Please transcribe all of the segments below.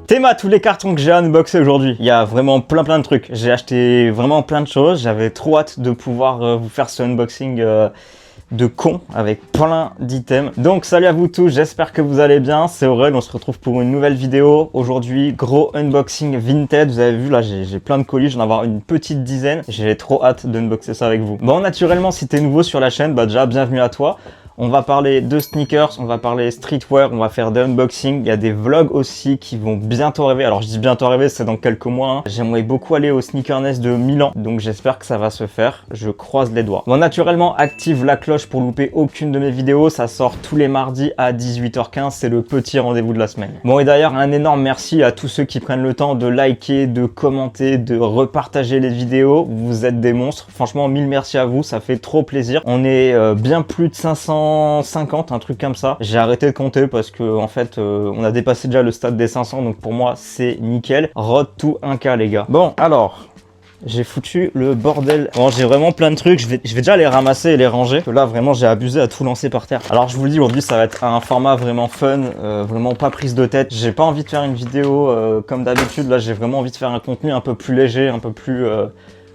Théma, tous les cartons que j'ai unboxés aujourd'hui. Il y a vraiment plein de trucs. J'ai acheté vraiment plein de choses. J'avais trop hâte de pouvoir vous faire ce unboxing de con avec plein d'items. Donc salut à vous tous, j'espère que vous allez bien. C'est Aurel, on se retrouve pour une nouvelle vidéo. Aujourd'hui, gros unboxing Vinted. Vous avez vu là, j'ai plein de colis, j'en ai avoir une petite dizaine. J'ai trop hâte d'unboxer ça avec vous. Bon, naturellement, si t'es nouveau sur la chaîne, bah déjà, bienvenue à toi. On va parler de sneakers, on va parler streetwear, on va faire des unboxings. Il y a des vlogs aussi qui vont bientôt arriver. Alors je dis bientôt arriver, c'est dans quelques mois. Hein. J'aimerais beaucoup aller au Sneaker Nest de Milan, donc j'espère que ça va se faire. Je croise les doigts. Bon, naturellement, active la cloche pour louper aucune de mes vidéos. Ça sort tous les mardis à 18h15. C'est le petit rendez-vous de la semaine. Bon, et d'ailleurs, un énorme merci à tous ceux qui prennent le temps de liker, de commenter, de repartager les vidéos. Vous êtes des monstres. Franchement, mille merci à vous. Ça fait trop plaisir. On est bien plus de 550, un truc comme ça. J'ai arrêté de compter parce que en fait on a dépassé déjà le stade des 500, donc pour moi c'est nickel. Road to 1K les gars. Bon alors j'ai foutu le bordel. Bon, j'ai vraiment plein de trucs, je vais déjà les ramasser et les ranger. Là vraiment j'ai abusé à tout lancer par terre. Alors je vous le dis, aujourd'hui ça va être un format vraiment fun, vraiment pas prise de tête. J'ai pas envie de faire une vidéo comme d'habitude. Là j'ai vraiment envie de faire un contenu un peu plus léger, un peu plus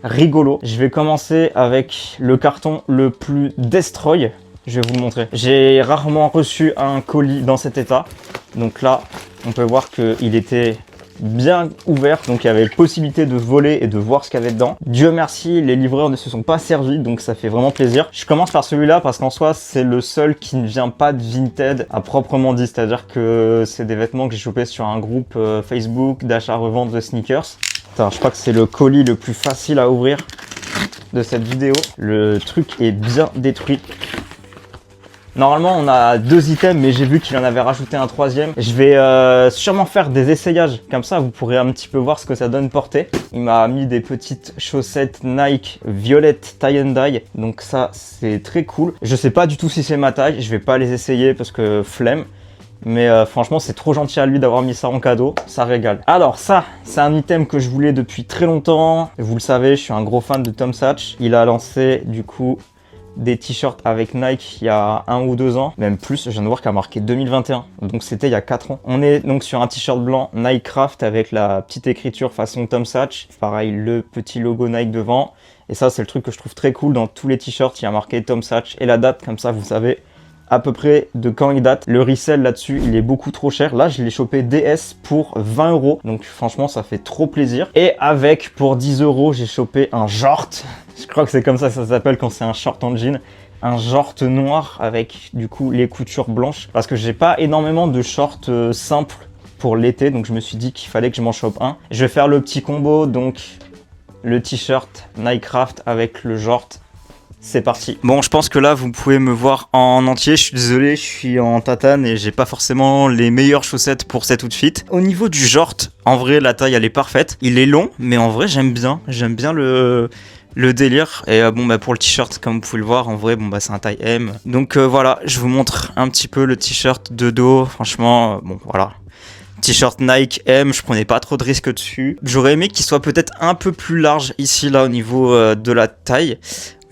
rigolo. Je vais commencer avec le carton le plus destroy. Je vais vous le montrer. J'ai rarement reçu un colis dans cet état. Donc là, on peut voir qu'il était bien ouvert. Donc il y avait possibilité de voler et de voir ce qu'il y avait dedans. Dieu merci, les livreurs ne se sont pas servis. Donc ça fait vraiment plaisir. Je commence par celui-là parce qu'en soi, c'est le seul qui ne vient pas de Vinted à proprement dit. C'est-à-dire que c'est des vêtements que j'ai chopés sur un groupe Facebook d'achat-revente de sneakers. Attends, je crois que c'est le colis le plus facile à ouvrir de cette vidéo. Le truc est bien détruit. Normalement, on a 2 items, mais j'ai vu qu'il en avait rajouté un 3e. Je vais sûrement faire des essayages. Comme ça, vous pourrez un petit peu voir ce que ça donne porter. Il m'a mis des petites chaussettes Nike violettes tie and dye. Donc ça, c'est très cool. Je sais pas du tout si c'est ma taille. Je vais pas les essayer parce que flemme. Mais franchement, c'est trop gentil à lui d'avoir mis ça en cadeau. Ça régale. Alors ça, c'est un item que je voulais depuis très longtemps. Vous le savez, je suis un gros fan de Tom Sachs. Il a lancé, du coup, des t-shirts avec Nike il y a 1 ou 2 ans, même plus. Je viens de voir qu'il a marqué 2021, donc c'était il y a 4 ans. On est donc sur un t-shirt blanc Nike Craft avec la petite écriture façon Tom Sachs. Pareil, le petit logo Nike devant. Et ça, c'est le truc que je trouve très cool dans tous les t-shirts. Il y a marqué Tom Sachs et la date, comme ça vous savez à peu près de quand il date. Le resell là-dessus, il est beaucoup trop cher. Là, je l'ai chopé DS pour 20 €. Donc franchement, ça fait trop plaisir. Et avec, pour 10 €, j'ai chopé un short. Je crois que c'est comme ça que ça s'appelle quand c'est un short en jean. Un short noir avec du coup les coutures blanches. Parce que j'ai pas énormément de shorts simples pour l'été. Donc je me suis dit qu'il fallait que je m'en chope un. Je vais faire le petit combo. Donc le t-shirt Nike Craft avec le short. C'est parti. Bon, je pense que là, vous pouvez me voir en entier. Je suis désolé, je suis en tatane et j'ai pas forcément les meilleures chaussettes pour cet outfit. Au niveau du short, en vrai, la taille, elle est parfaite. Il est long, mais en vrai, j'aime bien. J'aime bien le délire. Et bon, bah, pour le t-shirt, comme vous pouvez le voir, en vrai, bon, bah, c'est un taille M. Donc voilà, je vous montre un petit peu le t-shirt de dos. Franchement, bon, voilà. T-shirt Nike M, je prenais pas trop de risques dessus. J'aurais aimé qu'il soit peut-être un peu plus large ici, là, au niveau de la taille.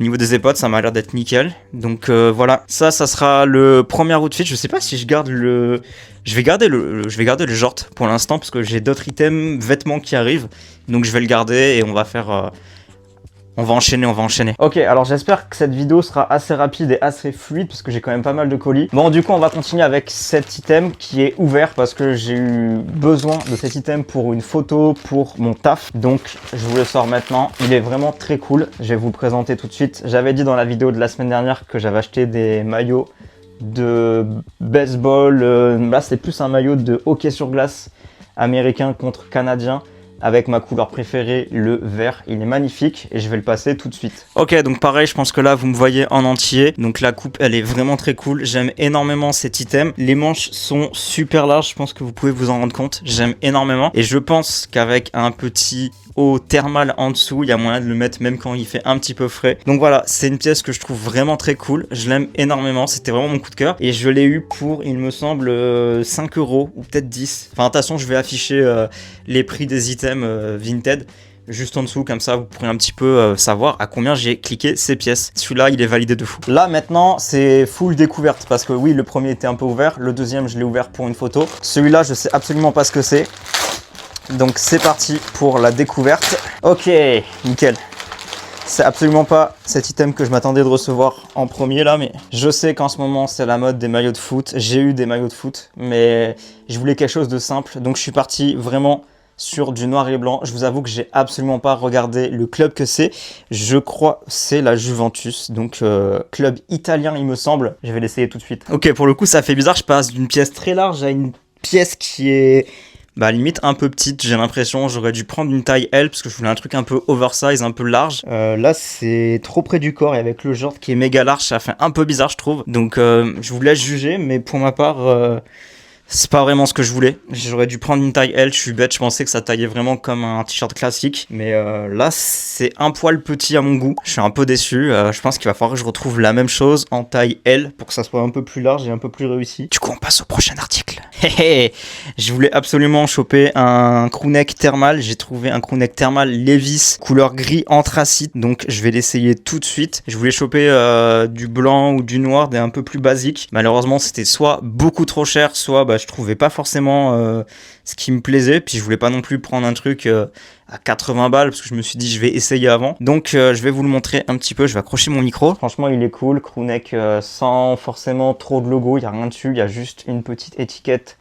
Au niveau des épaules, ça m'a l'air d'être nickel. Donc voilà, ça sera le premier outfit. Je sais pas si je garde le... Je vais garder le short pour l'instant parce que j'ai d'autres items, vêtements qui arrivent. Donc je vais le garder et on va faire... On va enchaîner. Ok, alors j'espère que cette vidéo sera assez rapide et assez fluide parce que j'ai quand même pas mal de colis. Bon, du coup, on va continuer avec cet item qui est ouvert parce que j'ai eu besoin de cet item pour une photo, pour mon taf. Donc, je vous le sors maintenant. Il est vraiment très cool. Je vais vous le présenter tout de suite. J'avais dit dans la vidéo de la semaine dernière que j'avais acheté des maillots de baseball. Là, c'est plus un maillot de hockey sur glace américain contre canadien. Avec ma couleur préférée, le vert. Il est magnifique et je vais le passer tout de suite. Ok, donc pareil, je pense que là, vous me voyez en entier. Donc la coupe, elle est vraiment très cool. J'aime énormément cet item. Les manches sont super larges, je pense que vous pouvez vous en rendre compte. J'aime énormément. Et je pense qu'avec un petit haut thermal en dessous, il y a moyen de le mettre même quand il fait un petit peu frais. Donc voilà, c'est une pièce que je trouve vraiment très cool. Je l'aime énormément, c'était vraiment mon coup de cœur. Et je l'ai eu pour, il me semble, 5 € ou peut-être 10. Enfin, de toute façon, je vais afficher les prix des items Vinted juste en dessous, comme ça vous pourrez un petit peu savoir à combien j'ai cliqué ces pièces. Celui-là, il est validé de fou. Là maintenant, c'est full découverte parce que oui, le premier était un peu ouvert, le deuxième je l'ai ouvert pour une photo. Celui-là, je sais absolument pas ce que c'est. Donc c'est parti pour la découverte. Ok, nickel. C'est absolument pas cet item que je m'attendais de recevoir en premier là, mais je sais qu'en ce moment c'est la mode des maillots de foot. J'ai eu des maillots de foot, mais je voulais quelque chose de simple. Donc je suis parti vraiment sur du noir et blanc. Je vous avoue que j'ai absolument pas regardé le club que c'est. Je crois c'est la Juventus, donc club italien il me semble. Je vais l'essayer tout de suite. Ok, pour le coup ça fait bizarre, je passe d'une pièce très large à une pièce qui est... bah limite un peu petite, j'ai l'impression. J'aurais dû prendre une taille L parce que je voulais un truc un peu oversize, un peu large. Là c'est trop près du corps et avec le genre qui est méga large, ça fait un peu bizarre je trouve. Donc je vous laisse juger, mais pour ma part c'est pas vraiment ce que je voulais. J'aurais dû prendre une taille L, je suis bête, je pensais que ça taillait vraiment comme un t-shirt classique. Mais là, c'est un poil petit à mon goût. Je suis un peu déçu. Je pense qu'il va falloir que je retrouve la même chose en taille L pour que ça soit un peu plus large et un peu plus réussi. Du coup, on passe au prochain article. Je voulais absolument choper un crewneck thermal. J'ai trouvé un crewneck thermal Levi's couleur gris anthracite. Donc, je vais l'essayer tout de suite. Je voulais choper du blanc ou du noir, des un peu plus basiques. Malheureusement, c'était soit beaucoup trop cher, soit je trouvais pas forcément ce qui me plaisait, puis je voulais pas non plus prendre un truc à 80 balles parce que je me suis dit je vais essayer avant. Donc je vais vous le montrer un petit peu, je vais accrocher mon micro. Franchement il est cool, crewneck sans forcément trop de logo, il y a rien dessus, il y a juste une petite étiquette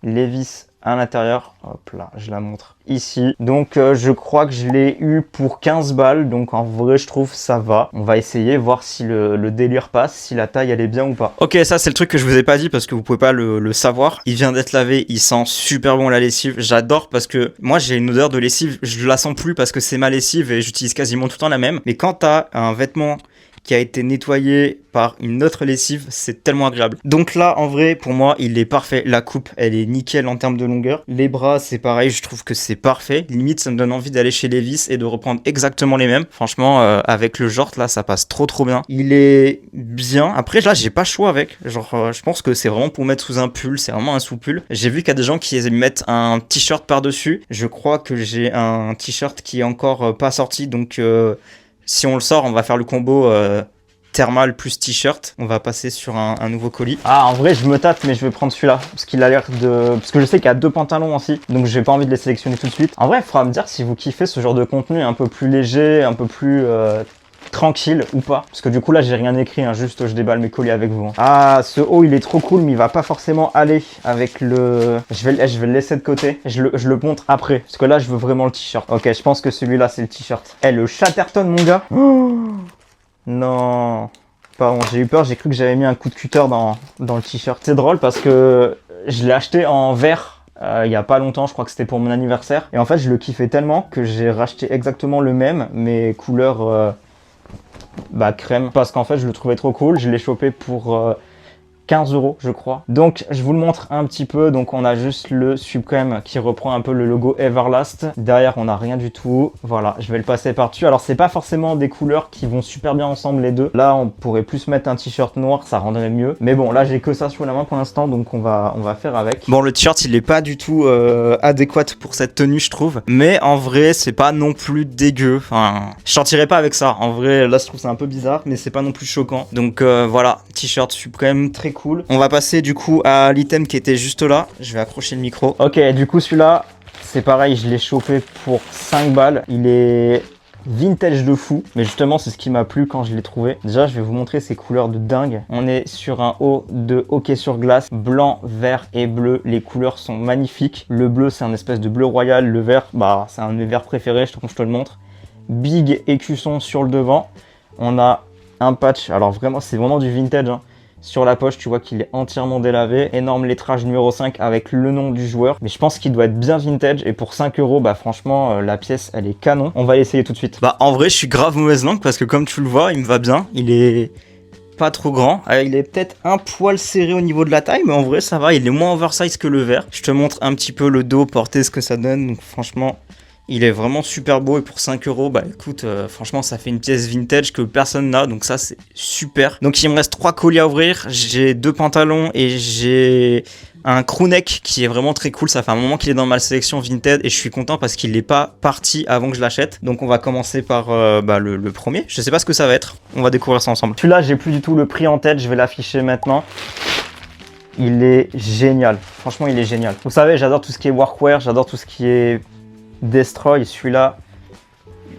Levi's à l'intérieur. Hop là, je la montre ici. Donc je crois que je l'ai eu pour 15 balles, donc en vrai je trouve ça va. On va essayer, voir si le délire passe, si la taille elle est bien ou pas. Ok, ça c'est le truc que je vous ai pas dit parce que vous pouvez pas le savoir. Il vient d'être lavé, il sent super bon la lessive. J'adore parce que moi j'ai une odeur de lessive, je la sens plus parce que c'est ma lessive et j'utilise quasiment tout le temps la même. Mais quand t'as un vêtement qui a été nettoyé par une autre lessive, c'est tellement agréable. Donc là, en vrai, pour moi, il est parfait. La coupe, elle est nickel en termes de longueur. Les bras, c'est pareil, je trouve que c'est parfait. Limite, ça me donne envie d'aller chez Levi's et de reprendre exactement les mêmes. Franchement, avec le short, là, ça passe trop bien. Il est bien. Après, là, j'ai pas le choix avec. Genre, je pense que c'est vraiment pour mettre sous un pull. C'est vraiment un sous-pull. J'ai vu qu'il y a des gens qui mettent un t-shirt par-dessus. Je crois que j'ai un t-shirt qui est encore pas sorti, donc... si on le sort, on va faire le combo thermal plus t-shirt. On va passer sur un nouveau colis. Ah, en vrai, je me tâte, mais je vais prendre celui-là. Parce qu'il a l'air de... Parce que je sais qu'il y a deux pantalons aussi. Donc, j'ai pas envie de les sélectionner tout de suite. En vrai, il faudra me dire si vous kiffez ce genre de contenu un peu plus léger, un peu plus... tranquille ou pas, parce que du coup là j'ai rien écrit, hein, juste je déballe mes colis avec vous. Ah, ce haut il est trop cool, mais il va pas forcément aller avec le... Je vais le laisser de côté, je le montre après, parce que là je veux vraiment le t-shirt. Ok, je pense que celui-là c'est le t-shirt. Eh, le Chatterton mon gars. Oh non, pardon, j'ai eu peur, j'ai cru que j'avais mis un coup de cutter dans le t-shirt. C'est drôle parce que je l'ai acheté en vert il y a pas longtemps, je crois que c'était pour mon anniversaire, et en fait je le kiffais tellement que j'ai racheté exactement le même, mais couleur crème, parce qu'en fait je le trouvais trop cool. Je l'ai chopé pour 15 € je crois. Donc je vous le montre un petit peu. Donc on a juste le Supreme qui reprend un peu le logo Everlast. Derrière on n'a rien du tout. Voilà, je vais le passer par-dessus. Alors c'est pas forcément des couleurs qui vont super bien ensemble les deux. Là on pourrait plus mettre un t-shirt noir, ça rendrait mieux. Mais bon, là j'ai que ça sur la main pour l'instant, donc on va faire avec. Bon, le t-shirt il est pas du tout adéquat pour cette tenue je trouve. Mais en vrai c'est pas non plus dégueu. Enfin, je sortirais pas avec ça. En vrai là je trouve c'est un peu bizarre, mais c'est pas non plus choquant. Donc voilà, t-shirt Supreme, très cool. On va passer du coup à l'item qui était juste là. Je vais accrocher le micro. Ok, du coup celui-là, c'est pareil, je l'ai chopé pour 5 balles. Il est vintage de fou, mais justement c'est ce qui m'a plu quand je l'ai trouvé. Déjà je vais vous montrer ces couleurs de dingue. On est sur un haut de hockey sur glace, blanc, vert et bleu. Les couleurs sont magnifiques. Le bleu c'est un espèce de bleu royal, le vert c'est un de mes verts préférés, je te le montre. Big écusson sur le devant. On a un patch, alors vraiment c'est vraiment du vintage hein. Sur la poche, tu vois qu'il est entièrement délavé. Énorme lettrage numéro 5 avec le nom du joueur. Mais je pense qu'il doit être bien vintage. Et pour 5 €, franchement, la pièce, elle est canon. On va l'essayer tout de suite. En vrai, je suis grave mauvaise langue parce que comme tu le vois, il me va bien. Il est pas trop grand. Il est peut-être un poil serré au niveau de la taille, mais en vrai, ça va. Il est moins oversize que le vert. Je te montre un petit peu le dos porté, ce que ça donne. Donc franchement... il est vraiment super beau et pour 5 €, écoute, franchement ça fait une pièce vintage que personne n'a, donc ça c'est super. Donc il me reste 3 colis à ouvrir, j'ai 2 pantalons et j'ai un crewneck qui est vraiment très cool. Ça fait un moment qu'il est dans ma sélection vintage et je suis content parce qu'il n'est pas parti avant que je l'achète. Donc on va commencer par le premier, je sais pas ce que ça va être, on va découvrir ça ensemble. Celui-là j'ai plus du tout le prix en tête, je vais l'afficher maintenant. Il est génial. Franchement, il est génial. Vous savez, j'adore tout ce qui est workwear, j'adore tout ce qui est destroy. Celui-là,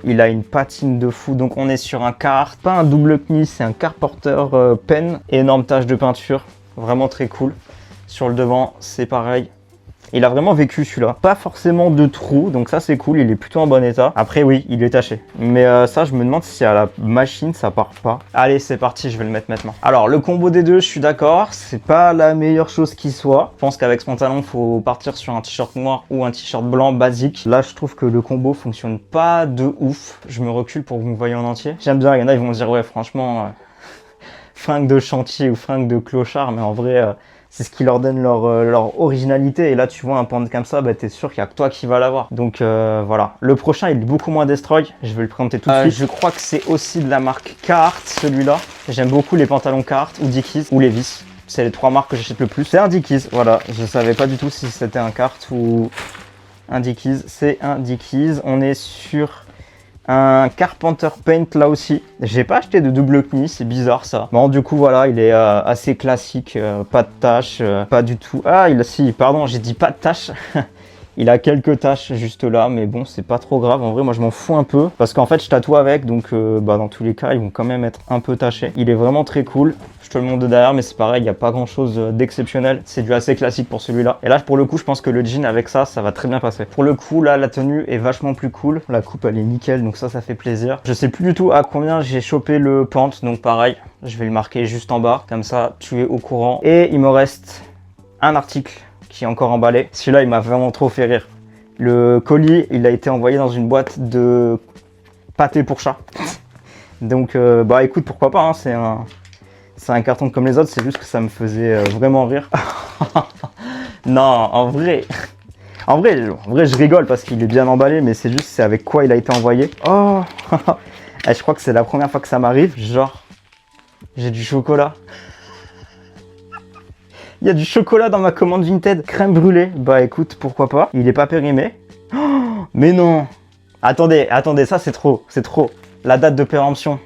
il a une patine de fou. Donc, on est sur un quart, pas un double knie, c'est un quart porteur pen. Énorme tache de peinture, vraiment très cool. Sur le devant, c'est pareil. Il a vraiment vécu celui-là. Pas forcément de trous, donc ça c'est cool, il est plutôt en bon état. Après oui, il est taché. Mais ça, je me demande si à la machine, ça part pas. Allez, c'est parti, je vais le mettre maintenant. Alors, le combo des deux, je suis d'accord, c'est pas la meilleure chose qui soit. Je pense qu'avec ce pantalon, il faut partir sur un t-shirt noir ou un t-shirt blanc basique. Là, je trouve que le combo fonctionne pas de ouf. Je me recule pour que vous me voyez en entier. J'aime bien, il y en a, ils vont me dire, ouais, franchement, fringue de chantier ou fringue de clochard, mais en vrai... c'est ce qui leur donne leur originalité. Et là, tu vois un pant comme ça, bah, t'es sûr qu'il n'y a que toi qui va l'avoir. Donc voilà. Le prochain, il est beaucoup moins destroy. Je vais le présenter tout de suite. Je crois que c'est aussi de la marque Carhartt, celui-là. J'aime beaucoup les pantalons Carhartt ou Dickies ou Levi's. C'est les trois marques que j'achète le plus. C'est un Dickies, voilà. Je savais pas du tout si c'était un Carhartt ou un Dickies. C'est un Dickies. On est sur... un Carpenter Paint là aussi. J'ai pas acheté de double knie, c'est bizarre ça. Bon, du coup, voilà, il est assez classique, pas de taches, pas du tout. Ah, si, pardon, j'ai dit pas de taches. Il a quelques taches juste là, mais bon, c'est pas trop grave. En vrai, moi, je m'en fous un peu parce qu'en fait, je tatoue avec, donc dans tous les cas, ils vont quand même être un peu tachés. Il est vraiment très cool. Je te le montre de derrière, mais c'est pareil, il n'y a pas grand chose d'exceptionnel. C'est du assez classique pour celui-là. Et là, pour le coup, je pense que le jean avec ça, ça va très bien passer. Pour le coup, là, la tenue est vachement plus cool. La coupe, elle est nickel, donc ça fait plaisir. Je sais plus du tout à combien j'ai chopé le pant, donc pareil, je vais le marquer juste en bas. Comme ça, tu es au courant. Et il me reste un article qui est encore emballé. Celui-là, il m'a vraiment trop fait rire. Le colis, il a été envoyé dans une boîte de pâté pour chat. Donc, bah écoute, pourquoi pas, hein, c'est un carton comme les autres, c'est juste que ça me faisait vraiment rire. Non, en vrai, je rigole parce qu'il est bien emballé, mais c'est juste, c'est avec quoi il a été envoyé. Oh, et je crois que c'est la première fois que ça m'arrive. Genre, j'ai du chocolat. Il y a du chocolat dans ma commande Vinted. Crème brûlée. Bah écoute, pourquoi pas. Il est pas périmé. Oh, mais non. Attendez, ça c'est trop. La date de péremption.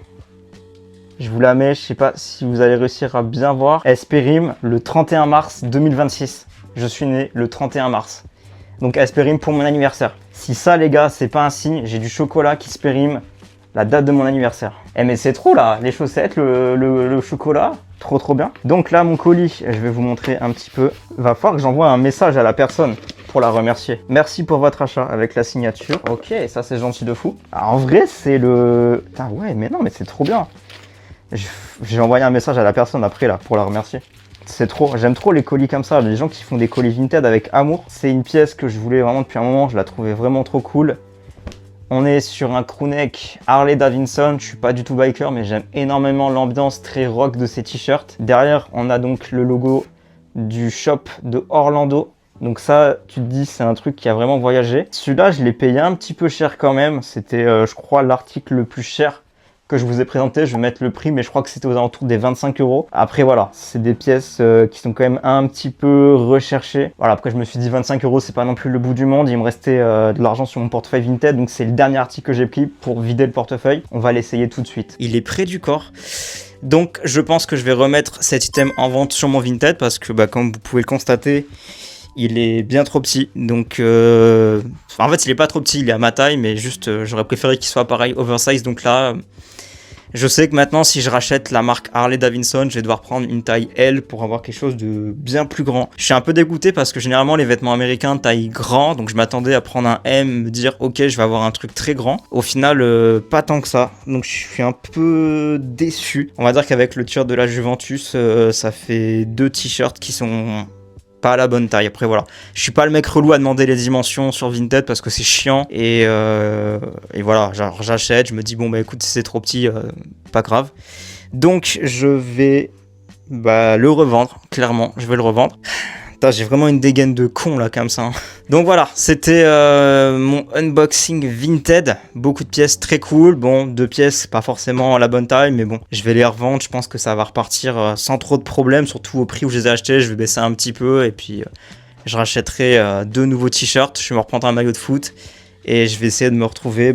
Je vous la mets, je sais pas si vous allez réussir à bien voir. Elle se périme le 31 mars 2026. Je suis né le 31 mars. Donc elle se périme pour mon anniversaire. Si ça les gars, c'est pas un signe, j'ai du chocolat qui se périme la date de mon anniversaire. Eh mais c'est trop là, les chaussettes, le chocolat, trop bien. Donc là mon colis, je vais vous montrer un petit peu. Va falloir que j'envoie un message à la personne pour la remercier. Merci pour votre achat avec la signature. Ok, ça c'est gentil de fou. Alors, en vrai c'est le... Putain ouais mais non mais c'est trop bien. J'ai envoyé un message à la personne après là pour la remercier. C'est trop, j'aime trop les colis comme ça, les gens qui font des colis Vinted avec amour. C'est une pièce que je voulais vraiment depuis un moment, je la trouvais vraiment trop cool. On est sur un crewneck Harley Davidson, je suis pas du tout biker mais j'aime énormément l'ambiance très rock de ces t-shirts. Derrière on a donc le logo du shop de Orlando. Donc ça, tu te dis, c'est un truc qui a vraiment voyagé. Celui-là, je l'ai payé un petit peu cher quand même. C'était, je crois, l'article le plus cher que je vous ai présenté. Je vais mettre le prix, mais je crois que c'était aux alentours des 25 €. Après, voilà, c'est des pièces qui sont quand même un petit peu recherchées. Voilà, après, je me suis dit 25 €, c'est pas non plus le bout du monde. Il me restait de l'argent sur mon portefeuille Vinted, donc c'est le dernier article que j'ai pris pour vider le portefeuille. On va l'essayer tout de suite. Il est près du corps. Donc, je pense que je vais remettre cet item en vente sur mon Vinted parce que, bah, comme vous pouvez le constater, il est bien trop petit, donc en fait il est pas trop petit, il est à ma taille, mais juste j'aurais préféré qu'il soit pareil, oversize. Donc là, je sais que maintenant si je rachète la marque Harley Davidson, je vais devoir prendre une taille L pour avoir quelque chose de bien plus grand. Je suis un peu dégoûté parce que généralement les vêtements américains taille grand, donc je m'attendais à prendre un M, me dire ok je vais avoir un truc très grand. Au final pas tant que ça, donc je suis un peu déçu. On va dire qu'avec le t-shirt de la Juventus, ça fait 2 t-shirts qui sont pas à la bonne taille. Après voilà, je suis pas le mec relou à demander les dimensions sur Vinted parce que c'est chiant et voilà, genre j'achète, je me dis bon bah écoute si c'est trop petit, pas grave. Donc je vais le revendre, clairement, je vais le revendre. Putain, j'ai vraiment une dégaine de con là comme ça. Donc voilà, c'était mon unboxing Vinted. Beaucoup de pièces très cool. Bon, 2 pièces, pas forcément à la bonne taille, mais bon, je vais les revendre. Je pense que ça va repartir sans trop de problèmes, surtout au prix où je les ai achetés. Je vais baisser un petit peu et puis je rachèterai 2 nouveaux t-shirts. Je vais me reprendre un maillot de foot et je vais essayer de me retrouver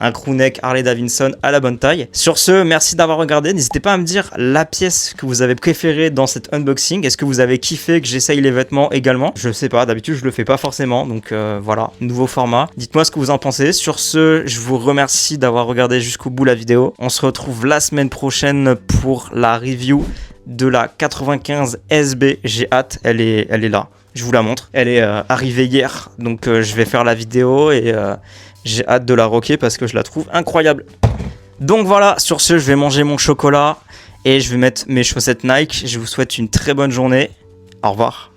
un crewneck Harley Davidson à la bonne taille. Sur ce, merci d'avoir regardé. N'hésitez pas à me dire la pièce que vous avez préférée dans cet unboxing. Est-ce que vous avez kiffé que j'essaye les vêtements également? Je sais pas, d'habitude je le fais pas forcément, donc voilà, nouveau format. Dites-moi ce que vous en pensez. Sur ce, je vous remercie d'avoir regardé jusqu'au bout la vidéo. On se retrouve la semaine prochaine pour la review de la 95 SB. J'ai hâte, elle est là. Je vous la montre. Elle est arrivée hier, donc je vais faire la vidéo et j'ai hâte de la rocker parce que je la trouve incroyable. Donc voilà, sur ce, je vais manger mon chocolat et je vais mettre mes chaussettes Nike. Je vous souhaite une très bonne journée. Au revoir.